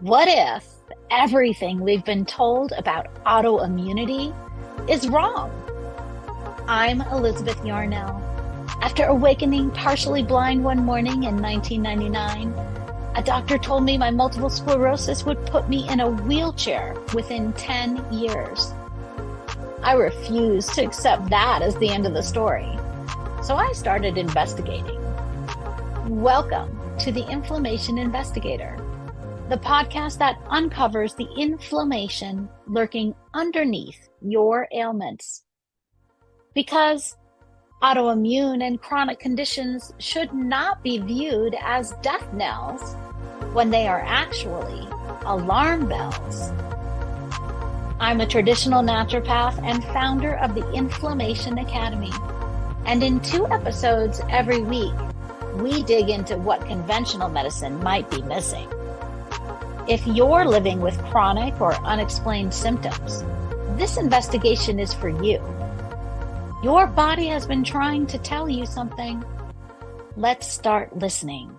What if everything we've been told about autoimmunity is wrong? I'm Elizabeth Yarnell. After awakening partially blind one morning in 1999, a doctor told me my multiple sclerosis would put me in a wheelchair within 10 years. I refused to accept that as the end of the story, so I started investigating. Welcome to the Inflammation Investigator, the podcast that uncovers the inflammation lurking underneath your ailments. Because autoimmune and chronic conditions should not be viewed as death knells when they are actually alarm bells. I'm a traditional naturopath and founder of the Inflammation Academy. And in 2 episodes every week, we dig into what conventional medicine might be missing. If you're living with chronic or unexplained symptoms, this investigation is for you. Your body has been trying to tell you something. Let's start listening.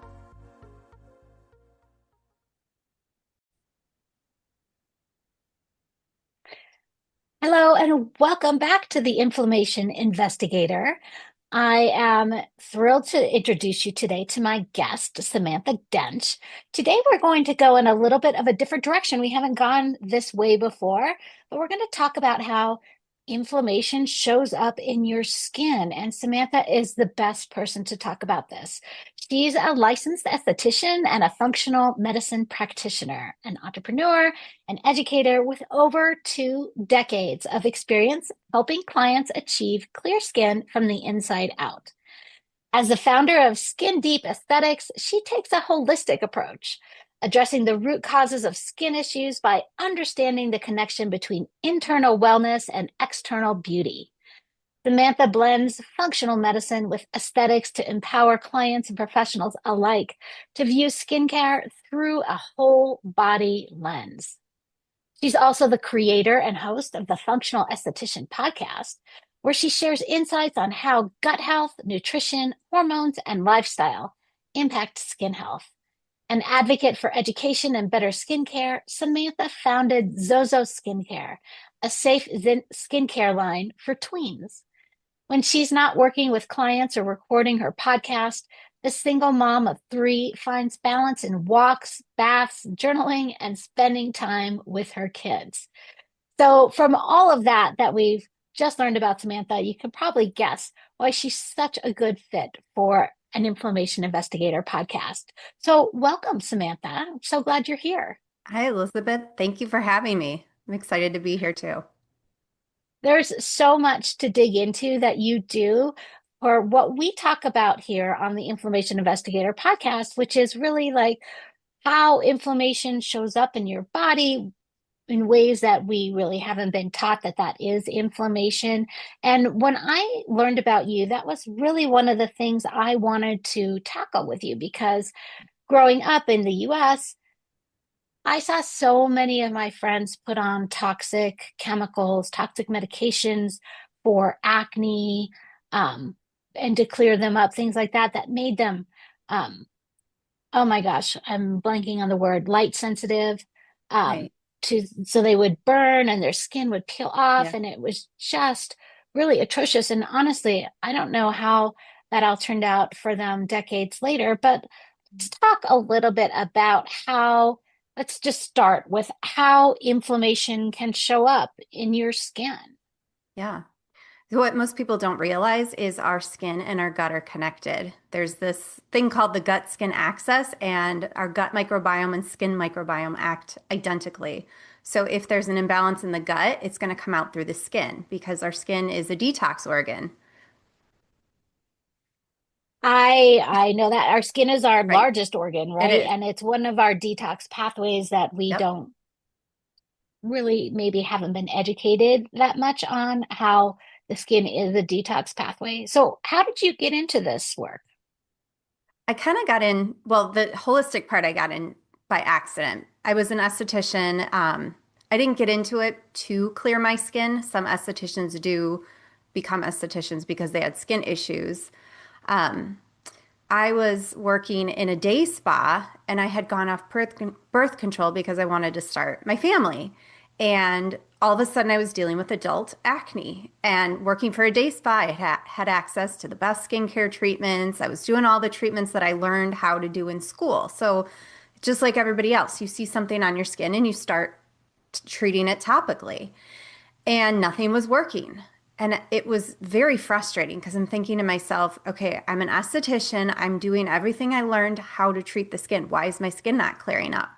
Hello, and welcome back to the Inflammation Investigator. I am thrilled to introduce you today to my guest, Samantha Dench. Today, we're going to go in a little bit of a different direction. We haven't gone this way before, but we're going to talk about how inflammation shows up in your skin. And Samantha is the best person to talk about this. She's a licensed esthetician and a functional medicine practitioner, an entrepreneur, an educator with over 2 decades of experience helping clients achieve clear skin from the inside out. As the founder of Skin Deep Aesthetics, she takes a holistic approach, addressing the root causes of skin issues by understanding the connection between internal wellness and external beauty. Samantha blends functional medicine with aesthetics to empower clients and professionals alike to view skincare through a whole body lens. She's also the creator and host of the Functional Esthetician podcast, where she shares insights on how gut health, nutrition, hormones, and lifestyle impact skin health. An advocate for education and better skincare, Samantha founded Zozo Skincare, a safe skincare line for tweens. When she's not working with clients or recording her podcast, the single mom of 3 finds balance in walks, baths, journaling, and spending time with her kids. So from all of that we've just learned about Samantha, you can probably guess why she's such a good fit for an Inflammation Investigator podcast. So welcome, Samantha. I'm so glad you're here. Hi, Elizabeth. Thank you for having me. I'm excited to be here too. There's so much to dig into that you do, or what we talk about here on the Inflammation Investigator podcast, which is really like how inflammation shows up in your body in ways that we really haven't been taught that that is inflammation. And when I learned about you, that was really one of the things I wanted to tackle with you because growing up in the US, I saw so many of my friends put on toxic chemicals, toxic medications for acne, and to clear them up, things like that, that made them, um, oh my gosh, I'm blanking on the word, light sensitive, um, Right. so they would burn and their skin would peel off, Yeah. and it was just really atrocious. And honestly, I don't know how that all turned out for them decades later, but let's talk a little bit about how, let's just start with how inflammation can show up in your skin. Yeah. So what most people don't realize is our skin and our gut are connected. There's this thing called the gut skin axis, and our gut microbiome and skin microbiome act identically. So if there's an imbalance in the gut, it's going to come out through the skin because our skin is a detox organ. I know that our skin is our Right. largest organ, It right? is. And it's one of our detox pathways that we Yep. don't really maybe haven't been educated that much on how the skin is a detox pathway. So how did you get into this work? I kind of got in, well, the holistic part I got in by accident. I was an esthetician. I didn't get into it to clear my skin. Some estheticians do become estheticians because they had skin issues. Um, I was working in a day spa and I had gone off birth control because I wanted to start my family. And all of a sudden, I was dealing with adult acne. And working for a day spa, I had access to the best skincare treatments. I was doing all the treatments that I learned how to do in school. So, just like everybody else, you see something on your skin and you start treating it topically and nothing was working. And it was very frustrating because I'm thinking to myself, okay, I'm an esthetician. I'm doing everything I learned how to treat the skin. Why is my skin not clearing up?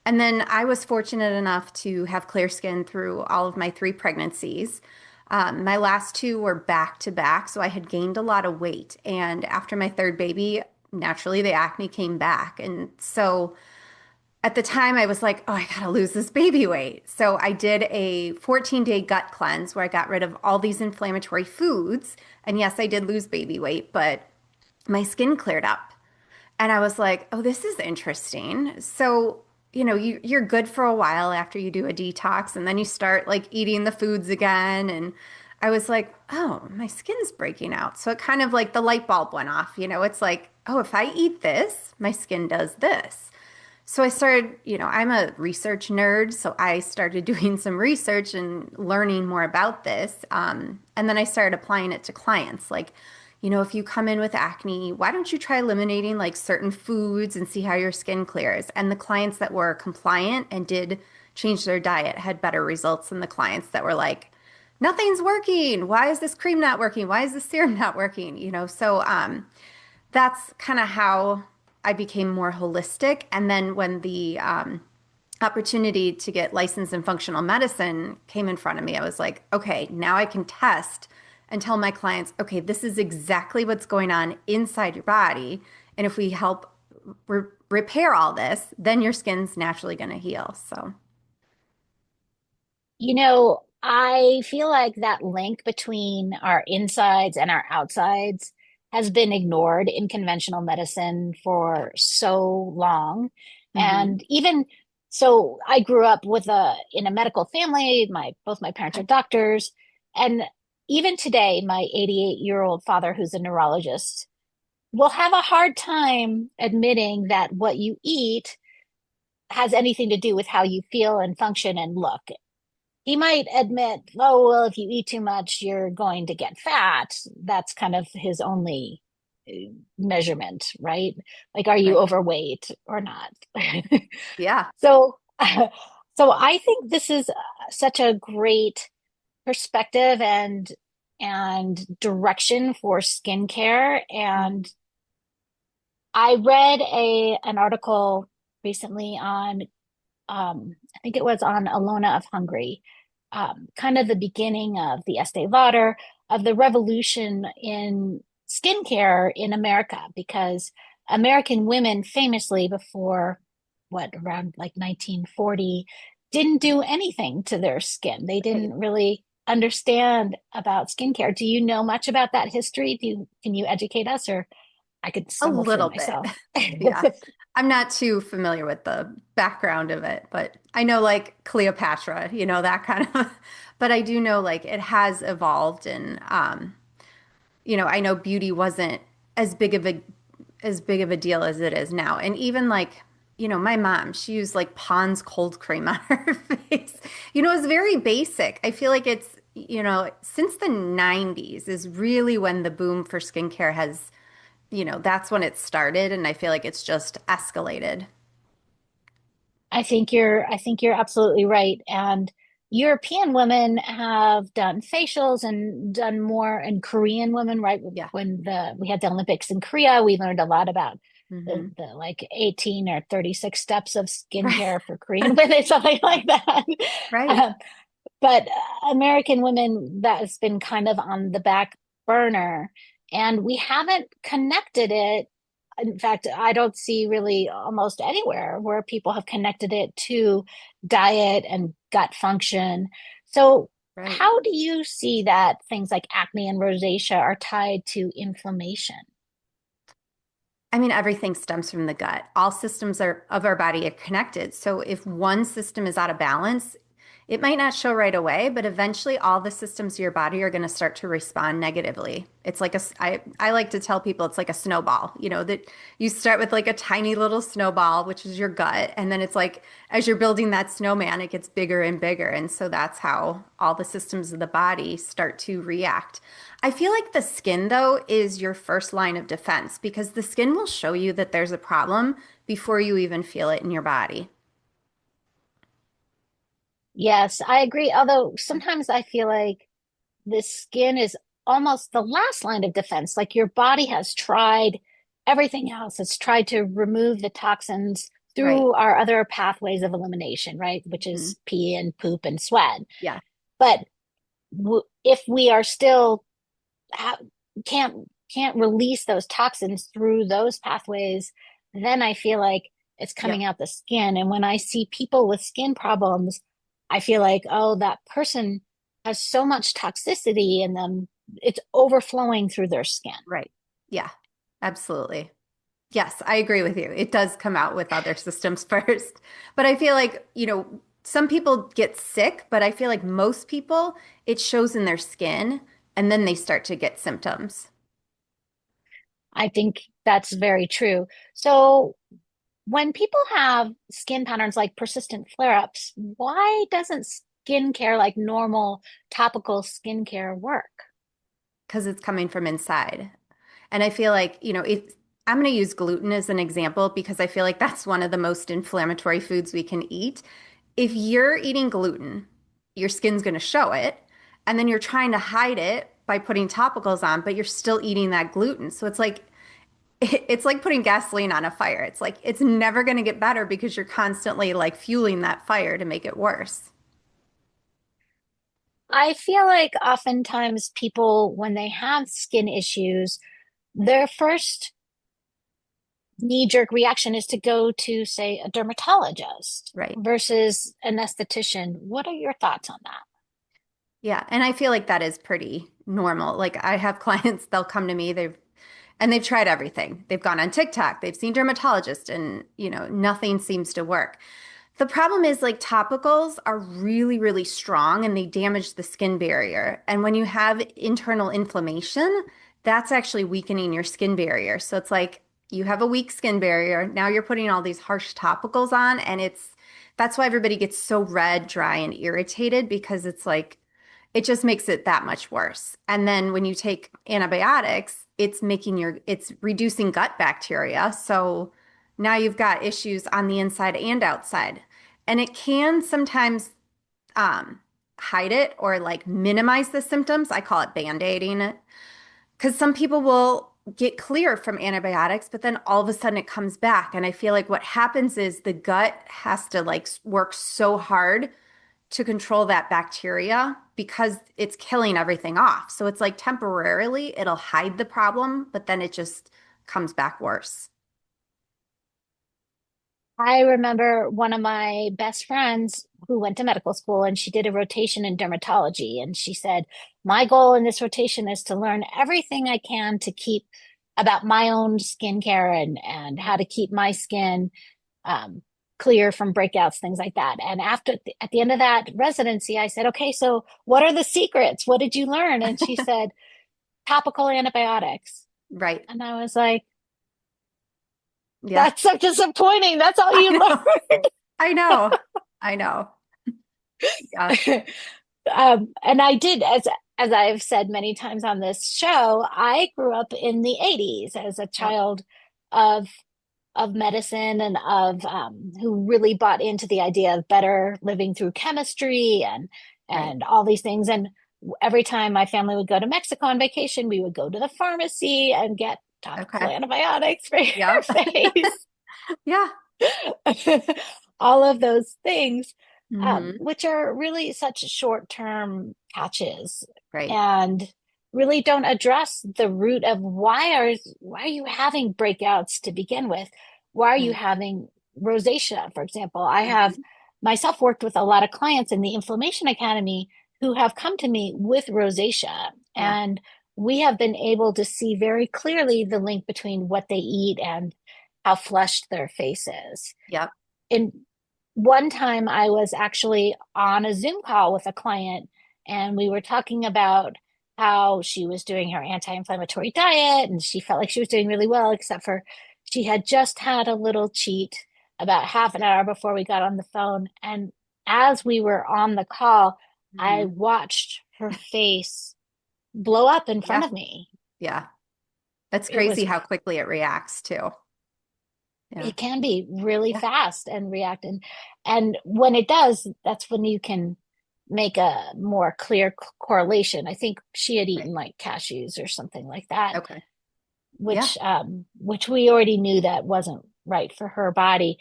And then I was fortunate enough to have clear skin through all of my three pregnancies. My last two were back to back, so I had gained a lot of weight. And after my third baby, naturally the acne came back. And so at the time I was like, oh, I gotta lose this baby weight. So I did a 14-day gut cleanse where I got rid of all these inflammatory foods. And yes, I did lose baby weight, but my skin cleared up. And I was like, oh, this is interesting. So, you're good for a while after you do a detox, and then you start like eating the foods again. And I was like, oh, my skin's breaking out. So it kind of like the light bulb went off. It's like, oh, if I eat this, my skin does this. So I started, I'm a research nerd, so I started doing some research and learning more about this. And then I started applying it to clients. Like, if you come in with acne, why don't you try eliminating like certain foods and see how your skin clears? And the clients that were compliant and did change their diet had better results than the clients that were like, nothing's working. Why is this cream not working? Why is this serum not working? So that's kind of how I became more holistic. And then when the opportunity to get licensed in functional medicine came in front of me, I was like, okay, now I can test and tell my clients, okay, this is exactly what's going on inside your body. And if we help repair all this, then your skin's naturally going to heal. So, I feel like that link between our insides and our outsides has been ignored in conventional medicine yeah. for so long. Mm-hmm. And even so, I grew up in a medical family. Both my parents are doctors. And even today, my 88-year-old father, who's a neurologist, will have a hard time admitting that what you eat has anything to do with how you feel and function and look. He might admit, oh, well, if you eat too much, you're going to get fat. That's kind of his only measurement, right? Like, are you Right. overweight or not? Yeah. So, so I think this is such a great perspective and direction for skincare. And I read an article recently on I think it was on Alona of Hungary, kind of the beginning of the Estee Lauder, of the revolution in skincare in America, because American women famously before around like 1940, didn't do anything to their skin. They Right. didn't really understand about skincare. Do you know much about that history? Can you educate us, or I could A stumble through little bit. myself? Yeah. I'm not too familiar with the background of it, but I know like Cleopatra, that kind of, but I do know like it has evolved and I know beauty wasn't as big of a deal as it is now. And even like, my mom, she used like Pond's cold cream on her face. It's very basic. I feel like it's, since the 90s is really when the boom for skincare has that's when it started, and I feel like it's just escalated. I think you're absolutely right. And European women have done facials and done more, and Korean women, right? Yeah. When we had the Olympics in Korea, we learned a lot about Hmm. the like 18 or 36 steps of Right. skincare for Korean women, something like that. Right. Um, but American women, that has been kind of on the back burner, and we haven't connected it. In fact, I don't see really almost anywhere where people have connected it to diet and gut function. So, Right. how do you see that things like acne and rosacea are tied to inflammation? I mean, everything stems from the gut. All systems of our body are connected. So if one system is out of balance, It might not show right away, but eventually all the systems of your body are going to start to respond negatively. It's like I like to tell people it's like a snowball, that you start with like a tiny little snowball, which is your gut. And then it's like, as you're building that snowman, it gets bigger and bigger. And so that's how all the systems of the body start to react. I feel like the skin, though, is your first line of defense because the skin will show you that there's a problem before you even feel it in your body. Yes, I agree. Although sometimes I feel like the skin is almost the last line of defense. Like your body has tried everything else. It's tried to remove the toxins Right. through our other pathways of elimination, right? Which Mhm. is pee and poop and sweat. Yeah. But if we are still ha can't release those toxins through those pathways, then I feel like it's Yep. coming out the skin. And when I see people with skin problems, I feel like, oh, that person has so much toxicity in them, it's overflowing through their skin. Right. Yeah. Absolutely. Yes, I agree with you. It does come out with other systems first. But I feel like, some people get sick, but I feel like most people, it shows in their skin and then they start to get symptoms. I think that's very true. So when people have skin patterns like persistent flare-ups, why doesn't skincare like normal topical skincare work? Because it's coming from inside. And I feel like, if I'm going to use gluten as an example because I feel like that's one of the most inflammatory foods we can eat. If you're eating gluten, your skin's going to show it, and then you're trying to hide it by putting topicals on, but you're still eating that gluten. So it's like putting gasoline on a fire. It's like it's never going to get better because you're constantly like fueling that fire to make it worse. I feel like oftentimes people, when they have skin issues, their first knee-jerk reaction is to go to, say, a dermatologist Right. versus an esthetician. What are your thoughts on that? Yeah, and I feel like that is pretty normal. Like I have clients, they'll come to me, they've tried everything. They've gone on TikTok, they've seen dermatologists, and nothing seems to work. The problem is like topicals are really, really strong and they damage the skin barrier. And when you have internal inflammation, that's actually weakening your skin barrier. So it's like you have a weak skin barrier. Now you're putting all these harsh topicals on, and that's why everybody gets so red, dry, and irritated because it's like it just makes it that much worse. And then when you take antibiotics, it's reducing gut bacteria. So now you've got issues on the inside and outside. And it can sometimes um, hide it or like minimize the symptoms. I call it band-aiding it. Because some people will get clear from antibiotics, but then all of a sudden it comes back. And I feel like what happens is the gut has to like work so hard to control that bacteria because it's killing everything off. So it's like temporarily it'll hide the problem, but then it just comes back worse. I remember one of my best friends who went to medical school and she did a rotation in dermatology. And she said, my goal in this rotation is to learn everything I can to keep about my own skincare and how to keep my skin um, clear from breakouts, things like that. And at the end of that residency, I said, okay, so what are the secrets? What did you learn? And she said, topical antibiotics. Right. And I was like, Yeah. that's so disappointing. That's all I you know. learned. I know. I know. Yeah. And I did, as I've said many times on this show, I grew up in the 80s as a Yep. child of medicine and of who really bought into the idea of better living through chemistry Right. and all these things. And every time my family would go to Mexico on vacation, we would go to the pharmacy and get topical Okay. antibiotics for your Yep. face. Yeah. All of those things, Hmm. which are really such short-term patches Right. and really don't address the root of why are you having breakouts to begin with? Why are you Right. having rosacea, for example? I have Hmm. myself worked with a lot of clients in the Inflammation Academy who have come to me with rosacea, Yeah. and we have been able to see very clearly the link between what they eat and how flushed their face is. Yep. one time I was actually on a Zoom call with a client and we were talking about how she was doing her anti-inflammatory diet and she felt like she was doing really well, except for she had just had a little cheat about half an hour before we got on the phone. And as we were on the call, I Mhm. watched her face blow up in front Yeah. of me. Yeah. That's It crazy was how quickly it reacts too. Yeah. it can be really Yeah. fast and react and when it does, that's when you can make a more clear correlation. I think she had Right. eaten like cashews or something like that, Okay. Yeah. which we already knew that wasn't right for her body.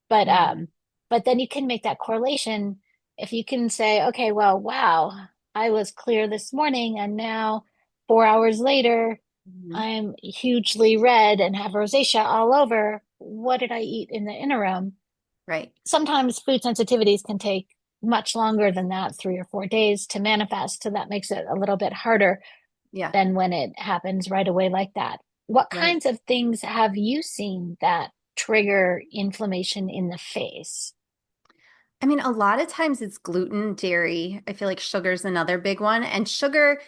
But Hmm. but then you can make that correlation if you can say, okay, well, wow, I was clear this morning and now 4 hours later Hmm. I'm hugely red and have rosacea all over. What did I eat in the interim? Right. Sometimes food sensitivities can take much longer than that, 3 or 4 days to manifest. So that makes it a little bit harder Yeah. than when it happens right away like that. What Right. kinds of things have you seen that trigger inflammation in the face? I mean, a lot of times it's gluten, dairy. I feel like sugar's another big one. And sugar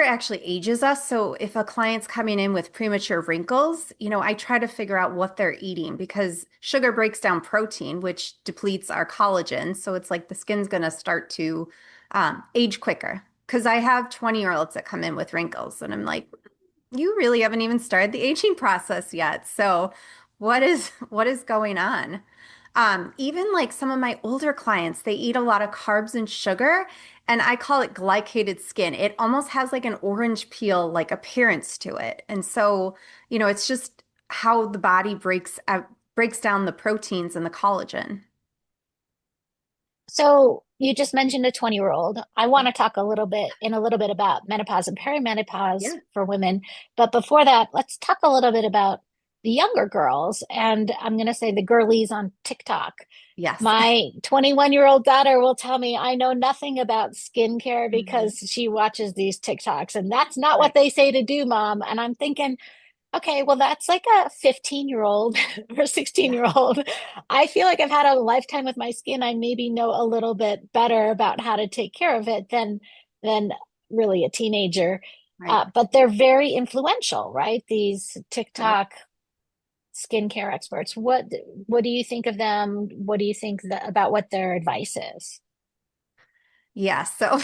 actually ages us. So if a client's coming in with premature wrinkles, I try to figure out what they're eating because sugar breaks down protein, which depletes our collagen. So it's like the skin's going to start to age quicker. Because I have 20-year-olds that come in with wrinkles, and I'm like, you really haven't even started the aging process yet. So what is going on? Even like some of my older clients, they eat a lot of carbs and sugar, and I call it glycated skin. It almost has like an orange peel like appearance to it. And so, it's just how the body breaks down the proteins and the collagen. So you just mentioned a 20-year-old. I want Yeah. to talk a little bit about menopause and perimenopause Yeah. for women. But before that, let's talk a little bit about the younger girls. And I'm going to say the girlies on TikTok. Yes. My 21-year-old daughter will tell me I know nothing about skincare Mhm. because she watches these TikToks, and that's not what Right. they say to do, mom. And I'm thinking, okay, well, that's like a 15-year-old or Yeah. 16-year-old. I feel like I've had a lifetime with my skin. I maybe know a little bit better about how to take care of it than really a teenager. Right. But they're very influential, right? These Sure. TikTok skincare experts. What do you think of them? What do you think about what their advice is? Yeah, so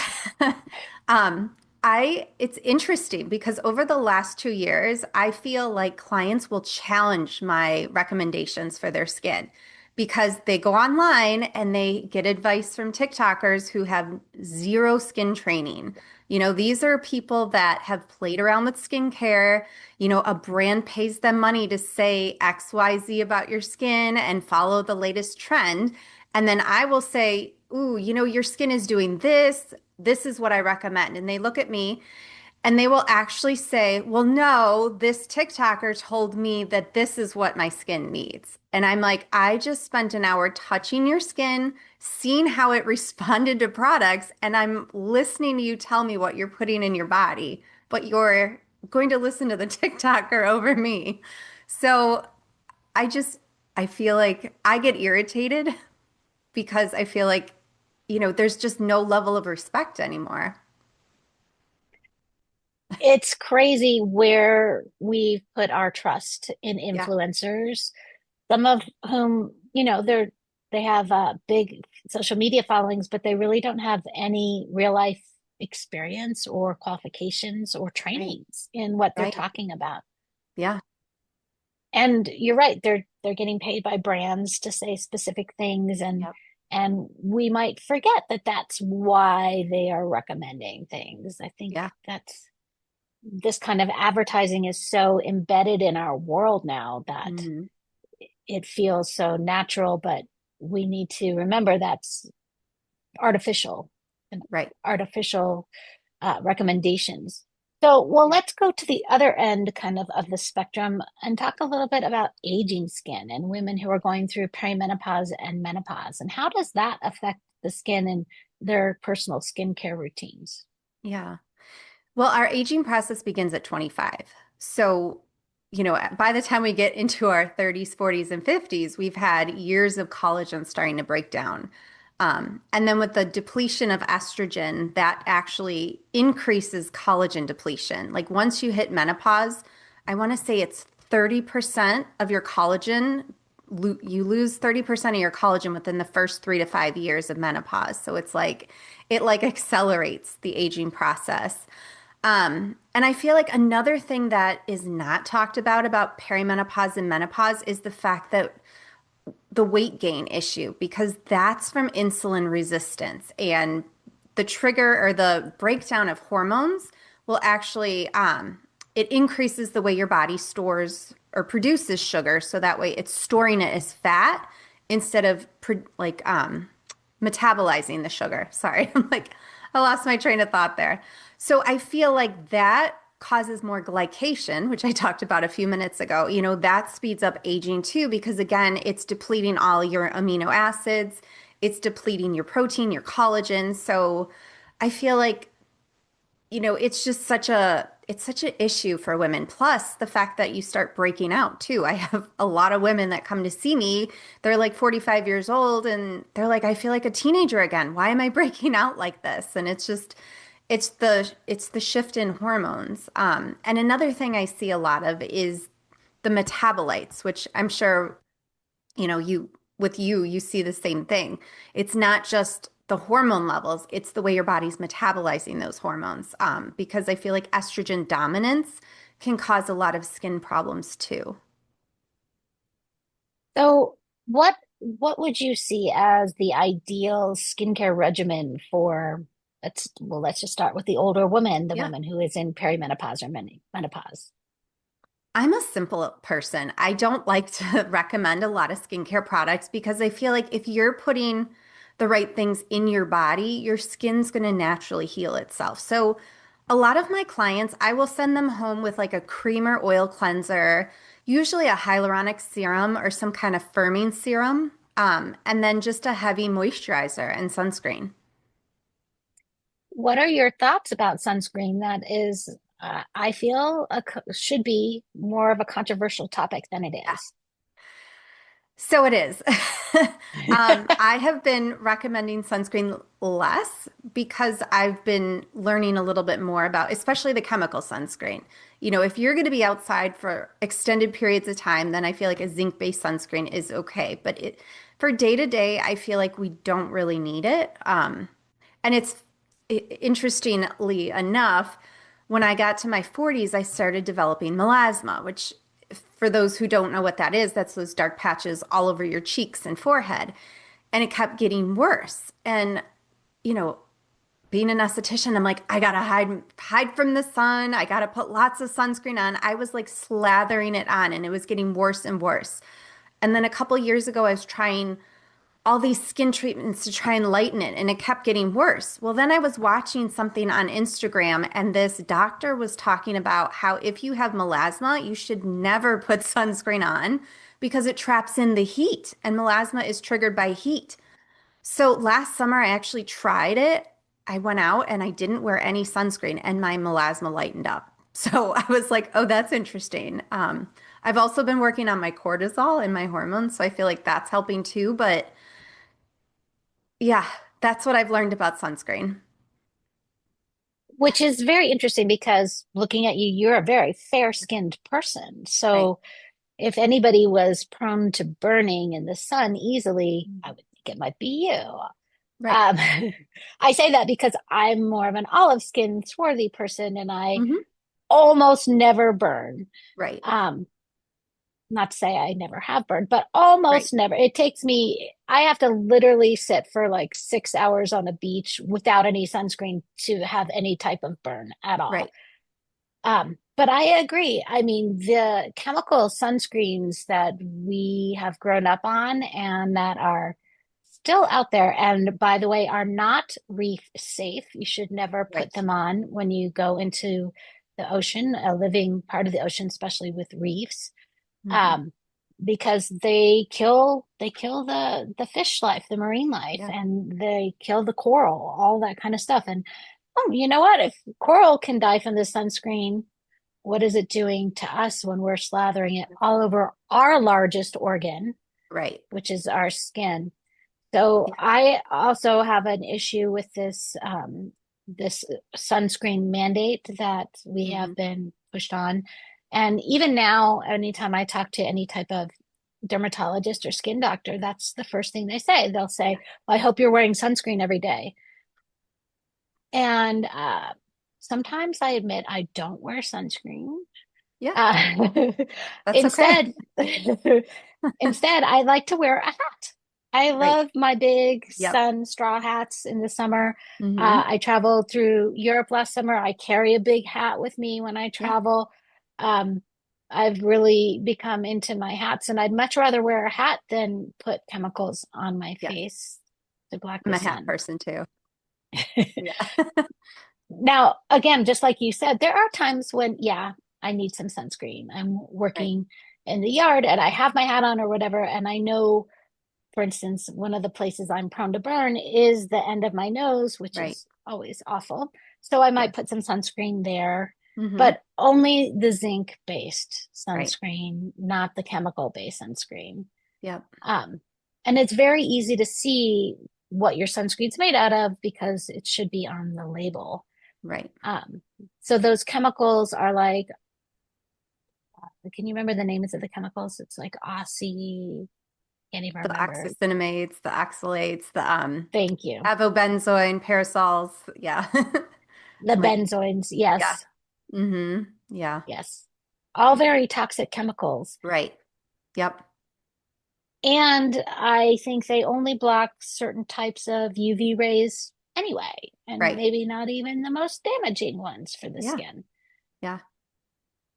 um it's interesting because over the last 2 years, I feel like clients will challenge my recommendations for their skin because they go online and they get advice from TikTokers who have zero skin training. These are people that have played around with skincare. A brand pays them money to say XYZ about your skin and follow the latest trend. And then I will say, ooh, your skin is doing this. This is what I recommend. And they look at me and they will actually say, well, no, this TikToker told me that this is what my skin needs. And I'm like, I just spent an hour touching your skin, seeing how it responded to products, and I'm listening to you tell me what you're putting in your body, but you're going to listen to the TikToker over me. So I just, I feel like I get irritated because I feel like, there's just no level of respect anymore. It's crazy where we've put our trust in Yeah, influencers, some of whom, they have big social media followings, but they really don't have any real life experience or qualifications or right, trainings in what they're right. talking about. Yeah, And you're right, they're getting paid by brands to say specific things yep, and we might forget that that's why they are recommending things. I think yeah. that's this kind of advertising is so embedded in our world now that Hmm. it feels so natural, but we need to remember that's artificial and Right. artificial recommendations. So, well, Yeah. let's go to the other end of the spectrum and talk a little bit about aging skin and women who are going through perimenopause and menopause. And how does that affect the skin and their personal skincare routines? Yeah. Well, our aging process begins at 25. So, by the time we get into our 30s, 40s, and 50s, we've had years of collagen starting to break down. And then with the depletion of estrogen, that actually increases collagen depletion. Like once you hit menopause, I want to say it's 30% of your collagen. You lose 30% of your collagen within the first 3 to 5 years of menopause. So it like accelerates the aging process. And I feel like another thing that is not talked about perimenopause and menopause is the fact that the weight gain issue, because that's from insulin resistance and the trigger or the breakdown of hormones will actually, it increases the way your body stores or produces sugar. So that way it's storing it as fat instead of metabolizing the sugar. Sorry, I lost my train of thought there. So I feel like that causes more glycation, which I talked about a few minutes ago. That speeds up aging too, because again, it's depleting all your amino acids, it's depleting your protein, your collagen. So I feel like it's just such an issue for women. Plus the fact that you start breaking out too. I have a lot of women that come to see me. They're like 45 years old and they're like, I feel like a teenager again. Why am I breaking out like this? And it's the shift in hormones. And another thing I see a lot of is the metabolites, which I'm sure you see the same thing. It's not just the hormone levels, it's the way your body's metabolizing those hormones. Because I feel like estrogen dominance can cause a lot of skin problems too. So what would you see as the ideal skincare regimen for let's just start with the older woman, the Yeah. woman who is in perimenopause or menopause. I'm a simple person. I don't like to recommend a lot of skincare products because I feel like if you're putting the right things in your body, your skin's going to naturally heal itself. So, a lot of my clients, I will send them home with like a cream or oil cleanser, usually a hyaluronic serum or some kind of firming serum, and then just a heavy moisturizer and sunscreen. What are your thoughts about sunscreen? That is, I feel, should be more of a controversial topic than it is. So it is. I have been recommending sunscreen less because I've been learning a little bit more about, especially the chemical sunscreen. If you're going to be outside for extended periods of time, then I feel like a zinc-based sunscreen is okay. But for day to day, I feel like we don't really need it. And interestingly enough, when I got to my 40s, I started developing melasma, which, for those who don't know what that is, that's those dark patches all over your cheeks and forehead. And it kept getting worse. And, you know, being an esthetician, I'm like, I gotta hide from the sun. I gotta put lots of sunscreen on. I was like slathering it on, and it was getting worse and worse. And then a couple years ago, I was trying all these skin treatments to try and lighten it, and it kept getting worse. Well, then I was watching something on Instagram, and this doctor was talking about how if you have melasma, you should never put sunscreen on because it traps in the heat, and melasma is triggered by heat. So last summer, I actually tried it. I went out and I didn't wear any sunscreen, and my melasma lightened up. So I was like, oh, that's interesting. I've also been working on my cortisol and my hormones, so I feel like that's helping too. But yeah, that's what I've learned about sunscreen. Which is very interesting because looking at you, you're a very fair-skinned person. Right. So if anybody was prone to burning in the sun easily, I Mhm. would think it might be you. Right. Um, I say that because I'm more of an olive skin, swarthy person, and I Hmm. almost never burn. Right. Um, not to say I never have burned, but Right. almost never. It takes me, I have to literally sit for like 6 hours on the beach without any sunscreen to have any type of burn at all. Right. But I agree. I mean, the chemical sunscreens that we have grown up on and that are still out there, and by the way, are not reef safe. You should never put Right. them on when you go into the ocean, a living part of the ocean, especially with reefs, Hmm. um, because they kill the fish life, the marine life, Yeah. and they kill the coral, all that kind of stuff. And oh, you know what? If coral can die from the sunscreen, what is it doing to us when we're slathering it all over our largest organ, Right. which is our skin? So Yeah. I also have an issue with this sunscreen mandate that we have Hmm. been pushed on. And even now, anytime I talk to any type of dermatologist or skin doctor, that's the first thing they say. They'll Yeah. say, well, I hope you're wearing sunscreen every day. And sometimes I admit I don't wear sunscreen. Yeah. Uh, That's okay. instead, instead, I like to wear a hat. I Right. love my big Yep. sun straw hats in the summer. Hmm. I traveled through Europe last summer. I carry a big hat with me when I Yeah. travel. Um, I've really become into my hats, and I'd much rather wear a hat than put chemicals on my Yes. face to block I'm the a hat sun. person too. Yeah. Now, again, just like you said, there are times when, yeah, I need some sunscreen. I'm Right. working in the yard and I have my hat on or whatever, and I know, for instance, one of the places I'm prone to burn is the end of my nose, which Right. is always awful. So I Yeah. might put some sunscreen there, Hmm. but only the zinc based Right. sunscreen, not the chemical based sunscreen. Yep. Um, and it's very easy to see what your sunscreen's made out of because it should be on the label. Right. Um, so those chemicals are like, can you remember the names of the chemicals? It's like Aussie, can't even The remember. oxycinamates, the oxalates, the Thank you. avobenzoin, parasols. Yeah. The Like, benzoins, yeah. yes, Hmm. Yeah. yes. All very toxic chemicals. Right. Yep. And I think they only block certain types of UV rays anyway, and Right. maybe not even the most damaging ones for the Yeah. skin. Yeah.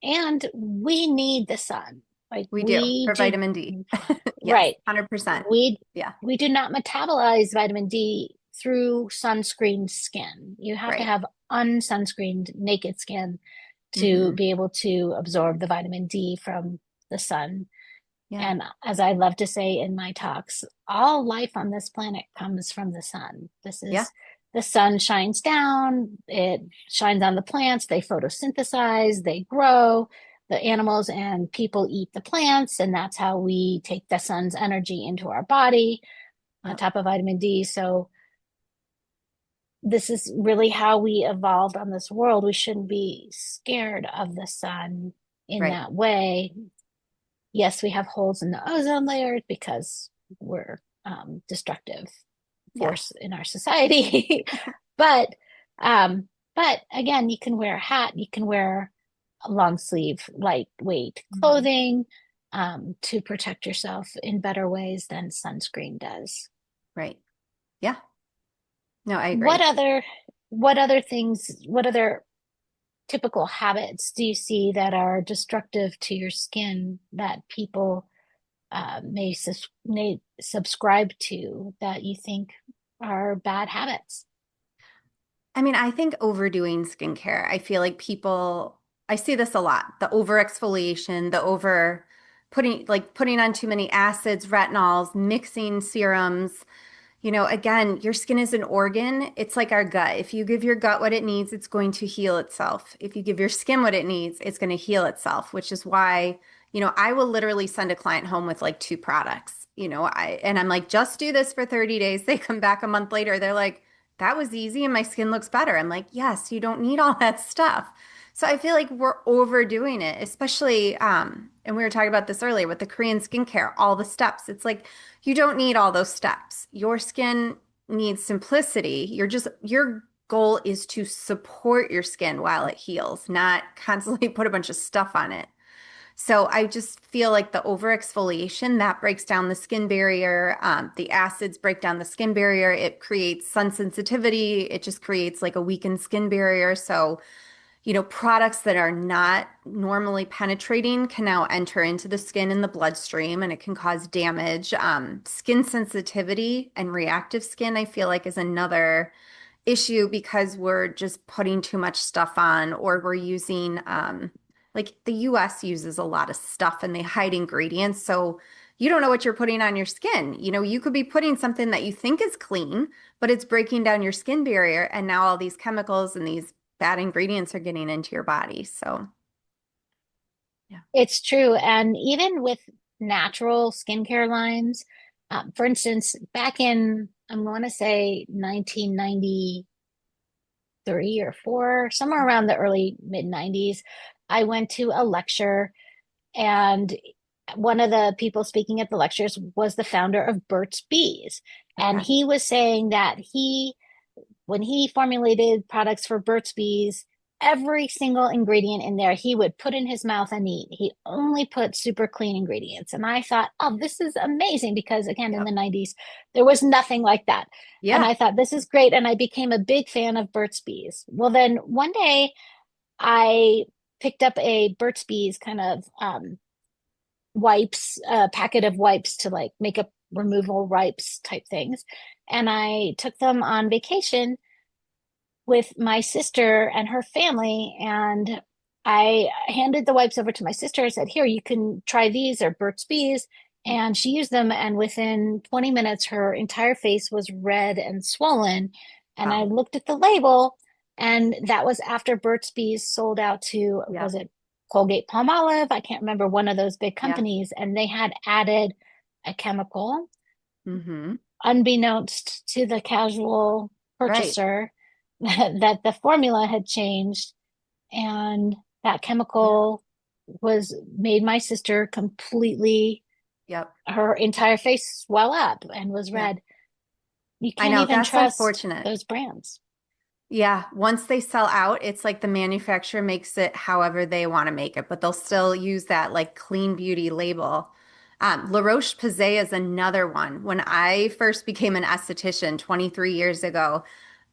And we need the sun. Like We do we for do, vitamin D. Yes. right. 100%. we Yeah. we do not metabolize vitamin D through sunscreened skin. You have to Right. have unsunscreened naked skin to Hmm. be able to absorb the vitamin D from the sun. Yeah. And as I love to say in my talks, all life on this planet comes from the sun. This Yeah. is the sun shines down, it shines on the plants, they photosynthesize, they grow, the animals and people eat the plants, and that's how we take the sun's energy into our body on Yep. top of vitamin D. So this is really how we evolved on this world. We shouldn't be scared of the sun in Right. that way. Yes, we have holes in the ozone layers because we're destructive Yes. force in our society. but um, but again, you can wear a hat, you can wear a long sleeve, lightweight Mhm. clothing to protect yourself in better ways than sunscreen does. Right. Yeah. No, I What agree. other what other things, what other typical habits do you see that are destructive to your skin that people may subscribe to that you think are bad habits? I mean, I think overdoing skincare. I feel like people, I see this a lot. The over exfoliation, the over putting on too many acids, retinols, mixing serums. Again, your skin is an organ. It's like our gut. If you give your gut what it needs, it's going to heal itself. If you give your skin what it needs, it's going to heal itself, which is why, I will literally send a client home with like two products, and I'm like, just do this for 30 days. They come back a month later. They're like, that was easy and my skin looks better. I'm like, yes, you don't need all that stuff. So I feel like we're overdoing it, especially, and we were talking about this earlier with the Korean skincare, all the steps. It's like, you don't need all those steps. Your skin needs simplicity. Your goal is to support your skin while it heals, not constantly put a bunch of stuff on it. So I just feel like the over exfoliation that breaks down the skin barrier. The acids break down the skin barrier. It creates sun sensitivity. It just creates like a weakened skin barrier. So products that are not normally penetrating can now enter into the skin and the bloodstream, and it can cause damage. Skin sensitivity and reactive skin, I feel like, is another issue because we're just putting too much stuff on, or we're using, like the US uses a lot of stuff and they hide ingredients. So you don't know what you're putting on your skin. You could be putting something that you think is clean, but it's breaking down your skin barrier. And now all these chemicals and these bad ingredients are getting into your body. So, Yeah. It's true. And even with natural skincare lines, for instance, back in, I'm going to say 1993 or four, somewhere around the early mid 90s, I went to a lecture, and one of the people speaking at the lectures was the founder of Burt's Bees. And Okay. he was saying that when he formulated products for Burt's Bees, every single ingredient in there he would put in his mouth and eat. He only put super clean ingredients. And I thought, oh, this is amazing because, again, in Yep. the 90s, there was nothing like that. And Yeah. I thought, this is great. And I became a big fan of Burt's Bees. Well, then one day I picked up a Burt's Bees kind of wipes, a packet of wipes to like makeup removal wipes type things. And I took them on vacation with my sister and her family. And I handed the wipes over to my sister. I said, here, you can try these. They're Burt's Bees. And she used them. And within 20 minutes, her entire face was red and swollen. And I Wow. looked at the label, and that was after Burt's Bees sold out to, was Yep. it Colgate Palmolive? I can't remember, one of those big Yeah. companies. And they had added a chemical, Mm-hmm. unbeknownst to the casual Right. purchaser, that the formula had changed, and that Yeah. chemical was made my sister completely, Yep. her entire face swell up and was Yeah. red. You I can't know. even That's trust unfortunate. those brands. Yeah, once they sell out, it's like the manufacturer makes it however they want to make it, but they'll still use that like clean beauty label. La Roche-Posay is another one. When I first became an esthetician 23 years ago,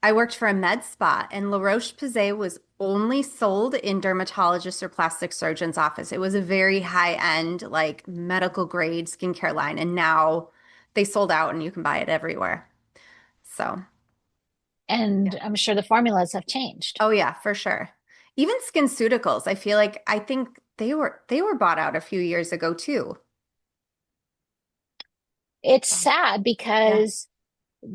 I worked for a med spa, and La Roche-Posay was only sold in dermatologists or plastic surgeons' office. It was a very high-end, like medical grade skincare line, and now they sold out and you can buy it everywhere. So. And I'm sure the formulas have changed. Oh yeah, for sure. Even SkinCeuticals, I feel like I think they were bought out a few years ago too. It's So, sad yeah. because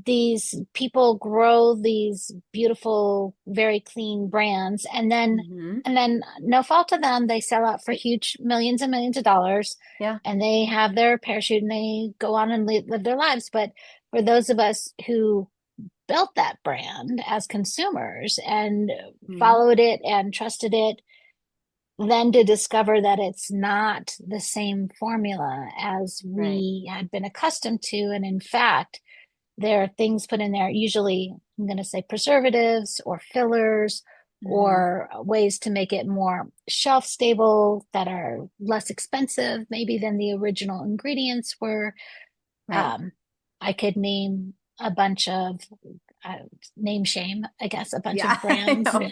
these people grow these beautiful, very clean brands, and then Hmm. no fault of them, they sell out for huge millions and millions of dollars, Yeah. and they have their parachute and they go on and live their lives. But for those of us who built that brand as consumers and Hmm. followed it and trusted it, then to discover that it's not the same formula as Right. we had been accustomed to, and in fact there are things put in there, usually, I'm going to say preservatives or fillers Hmm. or ways to make it more shelf stable that are less expensive, maybe than the original ingredients were. Right. Um, I could name a bunch of, uh, name shame, I guess, a bunch Yeah, of I brands. know.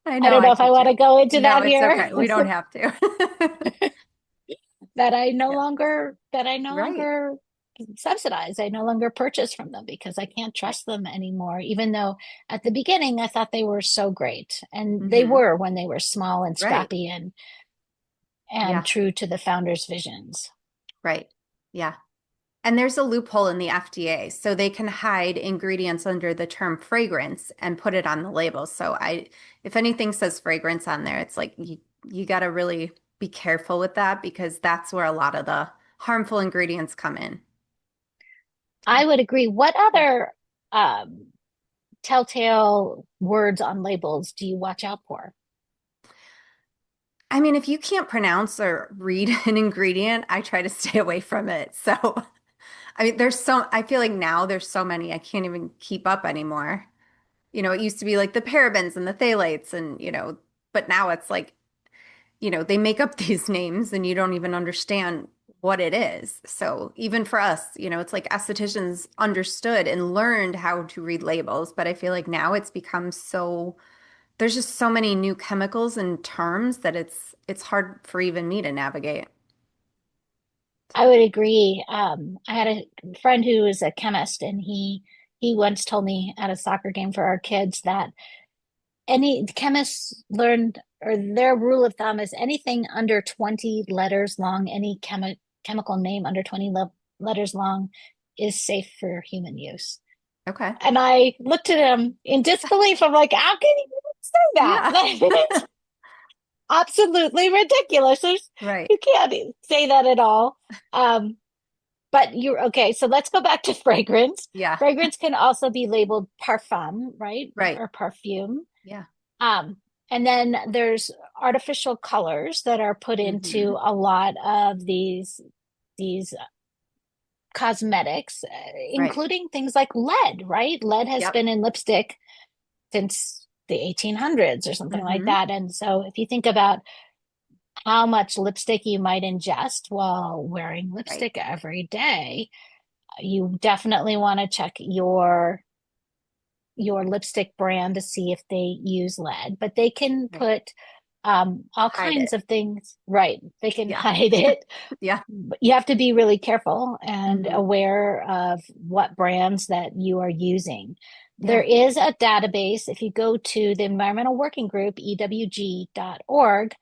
I I know don't know I if I could want too. to go into No, that it's here. okay. We don't have to. That I no Yeah. longer that I no Right. longer subsidize. I no longer purchase from them because I can't Right. trust them anymore. Even though at the beginning I thought they were so great, and they Hmm. were when they were small and Right. scrappy and Yeah. true to the founders' visions. Right. Yeah. And there's a loophole in the FDA, so they can hide ingredients under the term fragrance and put it on the label. So if anything says fragrance on there, it's like you got to really be careful with that because that's where a lot of the harmful ingredients come in. I would agree. What Yeah. other um, telltale words on labels do you watch out for? I mean, if you can't pronounce or read an ingredient, I try to stay away from it. So, I mean, I feel like now there's so many, I can't even keep up anymore. It used to be like the parabens and the phthalates but now it's like they make up these names and you don't even understand what it is. So even for us, it's like estheticians understood and learned how to read labels, but I feel like now it's become there's just so many new chemicals and terms that it's hard for even me to navigate. I would agree. I had a friend who is a chemist, and he once told me at a soccer game for our kids that any chemists learned, or their rule of thumb is anything under 20 letters long, any chemical name under 20 letters long is safe for human use. Okay. And I looked at him in disbelief. I'm like, how can you say Yeah. that? absolutely ridiculous. Right. You can't say that at all. Um, but you're okay. So let's go back to fragrance. Yeah. Fragrance can also be labeled parfum, right? Right. Or perfume. Yeah. Um, and then there's artificial colors that are put into Hmm. a lot of these cosmetics, Right. including things like lead, right? Lead has Yep. been in lipstick since the 1800s or something like Hmm. that. And so if you think about how much lipstick you might ingest while wearing Right. lipstick every day, you definitely want to check your lipstick brand to see if they use lead, but they can Right. put all Hide kinds it. of things, right? They can Yeah. hide it. Yeah. But you have to be really careful and Hmm. aware of what brands that you are using. There Yeah. is a database. If you go to the Environmental Working Group, ewg.org,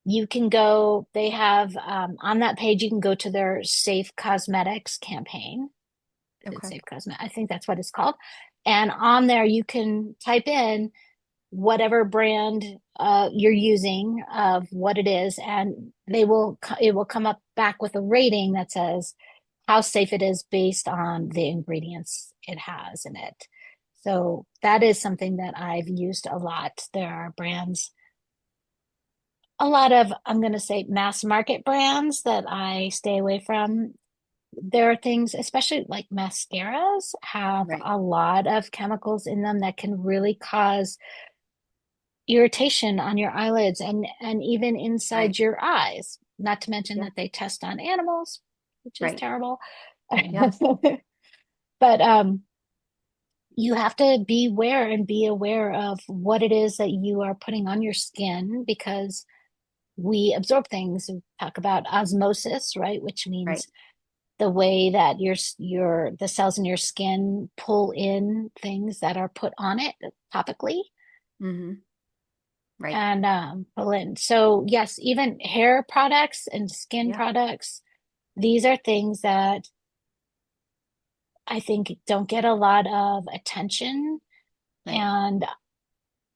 you can go, they have on that page, you can go to their Safe Cosmetics campaign. It's Okay. Safe Cosmetics. I think that's what it's called. And on there, you can type in whatever brand you're using of what it is, and it will come up back with a rating that says how safe it is based on the ingredients it has in it. So that is something that I've used a lot. There are brands, a lot of, I'm going to say mass market brands that I stay away from. There are things, especially like mascaras, have Right. a lot of chemicals in them that can really cause irritation on your eyelids and even inside Right. your eyes. Not to mention Yeah. that they test on animals, which is Right. terrible. Yeah. But you have to beware and be aware of what it is that you are putting on your skin because we absorb things. We talk about osmosis, right? Which Right. means the way that your the cells in your skin pull in things that are put on it topically Hmm. Right. and pull in. So yes, even hair products and skin Yeah. products, these are things that I think don't get a lot of attention. Right. And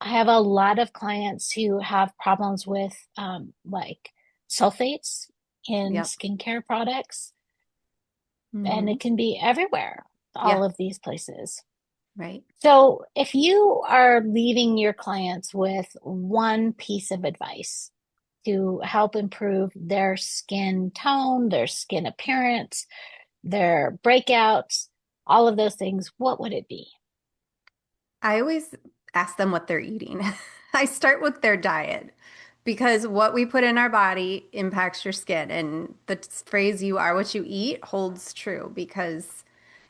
I have a lot of clients who have problems with like sulfates in Yep. skincare products, and it Hmm. can be everywhere, Yeah. all of these places. Right. So, if you are leaving your clients with one piece of advice to help improve their skin tone, their skin appearance, their breakouts, all of those things, what would it be? I always ask them what they're eating. I start with their diet because what we put in our body impacts your skin. And the phrase "you are what you eat" holds true because,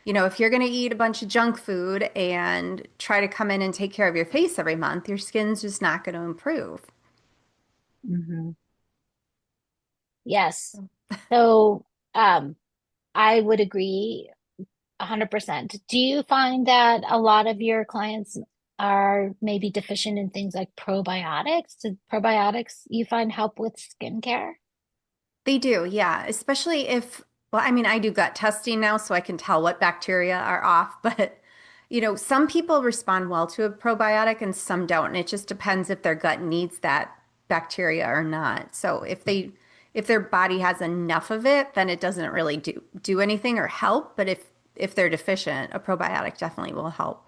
if you're going to eat a bunch of junk food and try to come in and take care of your face every month, your skin's just not going to improve. Mhm. Yes. So, um, I would agree 100%. Do you find that a lot of your clients are maybe deficient in things like probiotics? Do probiotics you find help with skincare? They do, yeah. Especially if, well, I mean, I do gut testing now, so I can tell what bacteria are off, but some people respond well to a probiotic and some don't. And it just depends if their gut needs that bacteria or not. So if their body has enough of it, then it doesn't really do anything or help. But if they're deficient, a probiotic definitely will help.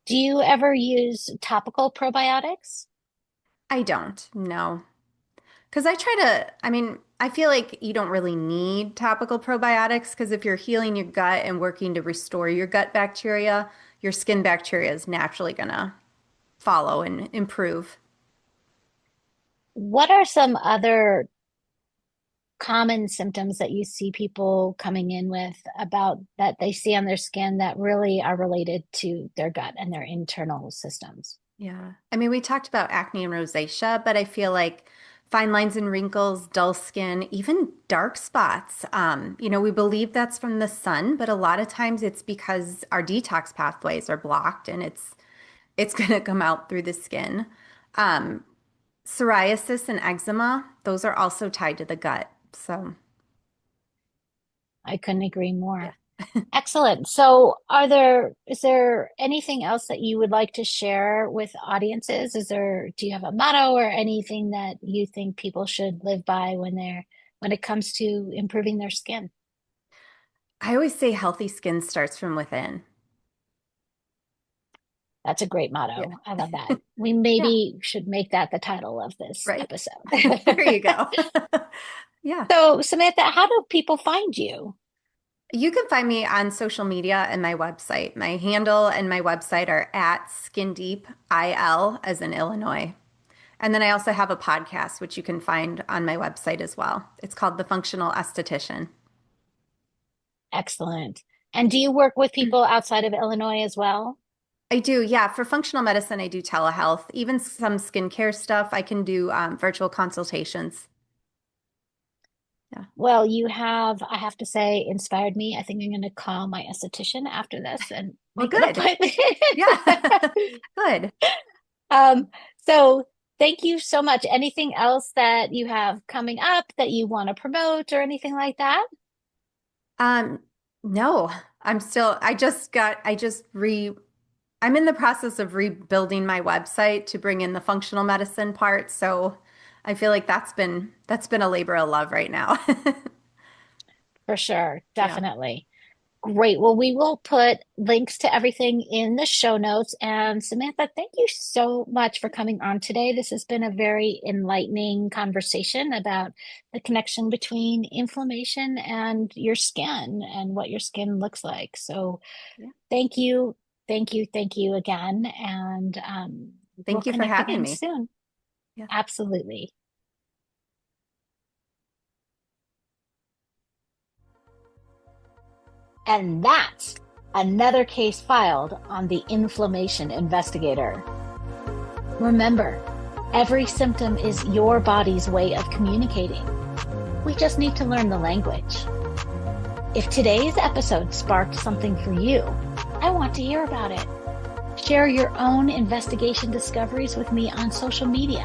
Do you ever use topical probiotics? I don't, no. Because I mean, I feel like you don't really need topical probiotics because if you're healing your gut and working to restore your gut bacteria, your skin bacteria is naturally gonna follow and improve. What are some other common symptoms that you see people coming in with about that they see on their skin that really are related to their gut and their internal systems? Yeah. I mean, we talked about acne and rosacea, but I feel like fine lines and wrinkles, dull skin, even dark spots. We believe that's from the sun, but a lot of times it's because our detox pathways are blocked and it's going to come out through the skin. Um, Psoriasis and eczema, those are also tied to the gut. So, I couldn't agree yeah. more. Excellent. So, is there anything else that you would like to share with audiences? Do you have a motto or anything that you think people should live by when it comes to improving their skin? I always say healthy skin starts from within. That's a great Yeah. motto. I love that. We Yeah, maybe should make that the title of this right. episode. There you go. Yeah. So, Samantha, how do people find you? You can find me on social media and my website. My handle and my website are at Skin Deep IL as in Illinois. And then I also have a podcast, which you can find on my website as well. It's called The Functional Esthetician. Excellent. And do you work with people outside of Illinois as well? I do, yeah. For functional medicine, I do telehealth. Even some skincare stuff, I can do virtual consultations. Yeah. Well, I have to say, inspired me. I think I'm going to call my esthetician after this and Well, make an good. appointment. Yeah. Good. Um, so thank you so much. Anything else that you have coming up that you want to promote or anything like that? Um, no, I'm in the process of rebuilding my website to bring in the functional medicine part. So I feel like that's been a labor of love right now. For sure, Yeah. definitely. Great. Well, we will put links to everything in the show notes. And Samantha, thank you so much for coming on today. This has been a very enlightening conversation about the connection between inflammation and your skin and what your skin looks like. So Yeah. thank you, thank you again. And we'll Thank you for connect having again me. soon. Yeah. Absolutely. And that's another case filed on the Inflammation Investigator. Remember, every symptom is your body's way of communicating. We just need to learn the language. If today's episode sparked something for you, I want to hear about it. Share your own investigation discoveries with me on social media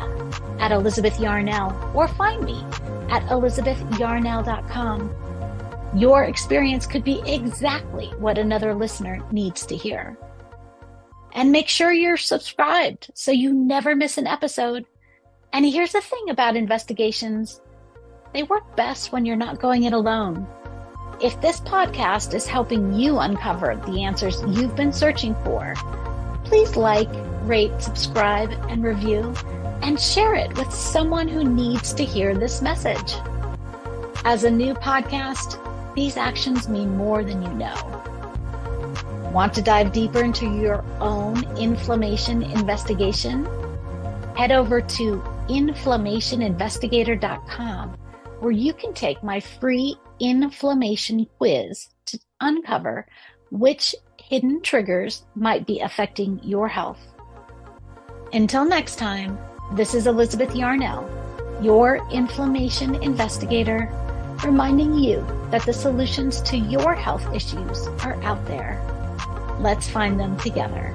at Elizabeth Yarnell or find me at elizabethyarnell.com. Your experience could be exactly what another listener needs to hear. And make sure you're subscribed so you never miss an episode. And here's the thing about investigations, they work best when you're not going it alone. If this podcast is helping you uncover the answers you've been searching for, please like, rate, subscribe, and review, and share it with someone who needs to hear this message. As a new podcast, these actions mean more than you know. Want to dive deeper into your own inflammation investigation? Head over to inflammationinvestigator.com, where you can take my free inflammation quiz to uncover which hidden triggers might be affecting your health. Until next time, this is Elizabeth Yarnell, your inflammation investigator, reminding you that the solutions to your health issues are out there. Let's find them together.